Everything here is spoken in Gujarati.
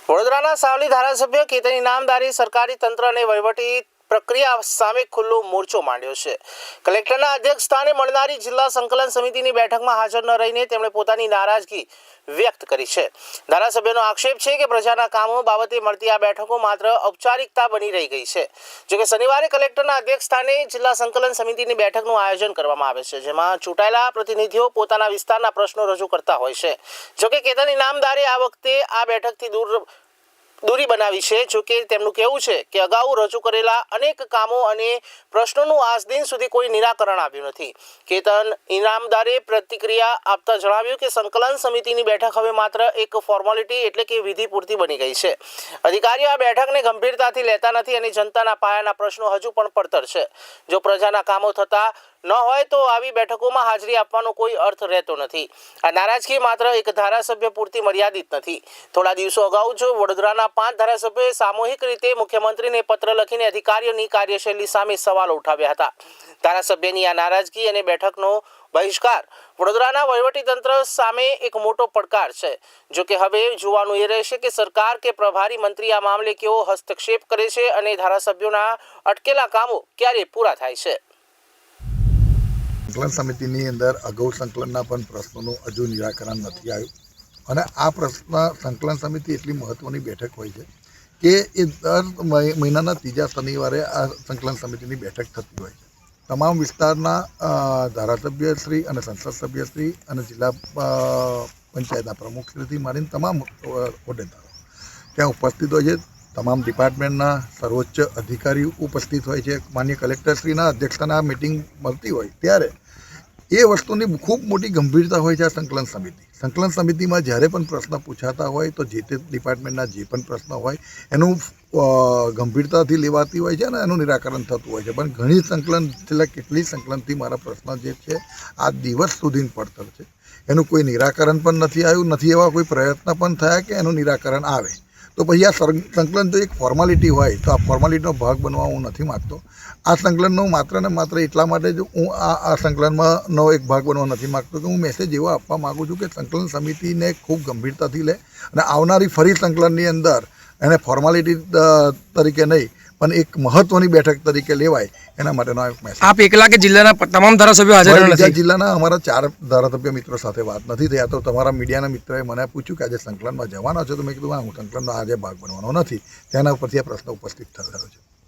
વડોદરાના સાવલી ધારાસભ્ય કેતન ઇનામદારે સરકારી તંત્ર અને વહીવટી પ્રક્રિયા સામે ખુલ્લો મોરચો માંડ્યો છે। કલેક્ટરના અધ્યક્ષ સ્થાને મળનારી જિલ્લા સંકલન સમિતિની બેઠકમાં હાજર ન રહીને તેમણે પોતાની નારાજગી વ્યક્ત કરી છે। ધારાસભ્યનો આક્ષેપ છે કે પ્રજાના કામો બાબતે મળતી આ બેઠકો માત્ર ઔપચારિકતા બની રહી ગઈ છે। જોકે શનિવારે કલેક્ટરના અધ્યક્ષ સ્થાને જિલ્લા સંકલન સમિતિની બેઠકનું આયોજન કરવામાં આવે છે, જેમાં ચૂંટાયેલા પ્રતિનિધિઓ પોતાના વિસ્તારના પ્રશ્નો રજૂ કરતા હોય છે। જોકે કેતન ઇનામદારે આ વખતે આ બેઠકથી દૂરી બનાવી છે। જોકે તેમનું કહેવું છે કે અગાઉ રજૂ કરેલા અનેક કામો અને પ્રશ્નોનું આજ દિન સુધી કોઈ નિરાકરણ આવ્યું નથી। કેતન ઇનામદારે પ્રતિક્રિયા આપતા જણાવ્યું કે સંકલન સમિતિની બેઠક હવે માત્ર એક ફોર્માલિટી એટલે કે વિધિ પૂરતી બની ગઈ છે। અધિકારીઓ આ બેઠકને ગંભીરતાથી લેતા નથી અને જનતાના પાયાના પ્રશ્નો હજુ પણ પડતર છે। જો પ્રજાના કામો થતા ન હોય તો આવી બેઠકોમાં હાજરી આપવાનો કોઈ અર્થ રહેતો નથી। આ નારાજગી માત્ર એક ધારાસભ્ય પૂરતી મર્યાદિત નથી। થોડા દિવસો અગાઉ જો વડોદરાના 5 ધારાસભ્યોએ સામૂહિક રીતે મુખ્યમંત્રીને પત્ર લખીને અધિકારીઓની કાર્યશૈલી સામે સવાલો ઉઠાવ્યા હતા। ધારાસભ્યની આ નારાજગી અને બેઠકનો બહિષ્કાર વડોદરાના વહીવટીતંત્ર સામે એક મોટો પડકાર છે। જો કે હવે જોવાનું એ રહેશે કે સરકાર કે પ્રભારી મંત્રી આ મામલે કેવો હસ્તક્ષેપ કરે છે અને ધારાસભ્યોના અટકેલા કામો ક્યારે પૂરા થાય છે। સંકલન સમિતિની અંદર અગાઉ સંકલનના પણ પ્રશ્નોનું હજુ નિરાકરણ નથી આવ્યું અને આ પ્રશ્ન સંકલન સમિતિ એટલી મહત્ત્વની બેઠક હોય છે કે એ દર મહિનાના ત્રીજા શનિવારે આ સંકલન સમિતિની બેઠક થતી હોય છે। તમામ વિસ્તારના ધારાસભ્યશ્રી અને સંસદ સભ્યશ્રી અને જિલ્લા પંચાયતના પ્રમુખશ્રીથી માંડીને તમામ હોદ્દેદારો ત્યાં ઉપસ્થિત હોય છે। તમામ ડિપાર્ટમેન્ટના સર્વોચ્ચ અધિકારી ઉપસ્થિત હોય છે। માન્ય કલેક્ટરશ્રીના અધ્યક્ષતાના આ મિટિંગ મળતી હોય ત્યારે એ વસ્તુની ખૂબ મોટી ગંભીરતા હોય છે। આ સંકલન સમિતિમાં જ્યારે પણ પ્રશ્ન પૂછાતા હોય તો જે તે ડિપાર્ટમેન્ટના જે પણ પ્રશ્ન હોય એનું ગંભીરતાથી લેવાતી હોય છે અને એનું નિરાકરણ થતું હોય છે। પણ ઘણી છેલ્લા કેટલી સંકલનથી મારા પ્રશ્ન જે છે આ દિવસ સુધી પડતર છે, એનું કોઈ નિરાકરણ પણ નથી આવ્યું, નથી એવા કોઈ પ્રયત્ન પણ થયા કે એનું નિરાકરણ આવે। તો પછી આ સંકલન જો એક ફોર્માલિટી હોય તો આ ફોર્માલિટીનો ભાગ બનવા હું નથી માગતો। આ સંકલનનો માત્ર ને માત્ર એટલા માટે જ હું આ સંકલનમાંનો એક ભાગ બનવા નથી માગતો કે હું મેસેજ એવો આપવા માગું છું કે સંકલન સમિતિને ખૂબ ગંભીરતાથી લે અને આવનારી ફરી સંકલનની અંદર એને ફોર્માલિટી તરીકે નહીં પણ એક મહત્ત્વની બેઠક તરીકે લેવાય એના માટેનો એક મેસેજ। આપ એકલા કે જિલ્લાના તમામ ધારાસભ્યો હાજર નથી? જિલ્લાના અમારા 4 ધારાસભ્ય મિત્રો સાથે વાત નથી થઈ। આ તો તમારા મીડિયાના મિત્રોએ મને પૂછ્યું કે આજે સંકલનમાં જવાના છો તો મેં કીધું હું સંકલનનો આજે ભાગ બનવાનો નથી, તેના ઉપરથી આ પ્રશ્ન ઉપસ્થિત થયો છે।